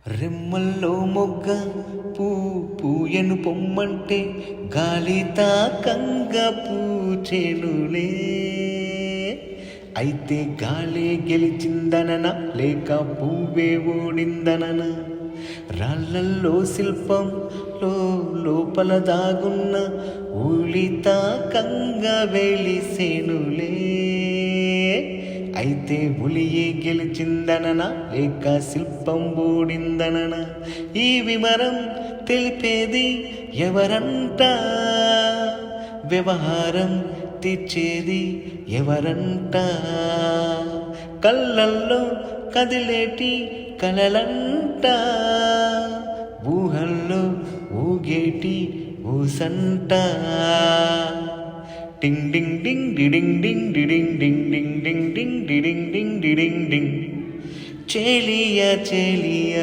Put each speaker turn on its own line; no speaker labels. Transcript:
రెమ్మల్లో మొగ్గ పూ పూయను పొమ్మంటే గాలి తాకంగా పూచెనులే. అయితే గాలి గెలిచిందనన లేక పువ్వే ఓడిందనన? రాళ్ళల్లో శిల్పం లోపల దాగున్న ఊళి తాకంగా వెలిసెనులే. అయితే ఉలియే గెలిచిందనన లేక శిల్పం ఓడిందనన? ఈ వివరం తెలిపేది ఎవరంట? వ్యవహారం తీర్చేది ఎవరంట? కళ్ళల్లో కదిలేటి కలలంట, ఊహల్లో ఊగేటి ఊసంట. టింగ్ డింగ్ డింగ్ డిడింగ్ డింగ్ డిడింగ్ డింగ్ డింగ్ డింగ్ డింగ్ డిడింగ్ డింగ్ డిడింగ్ డింగ్. చెలియా చెలియా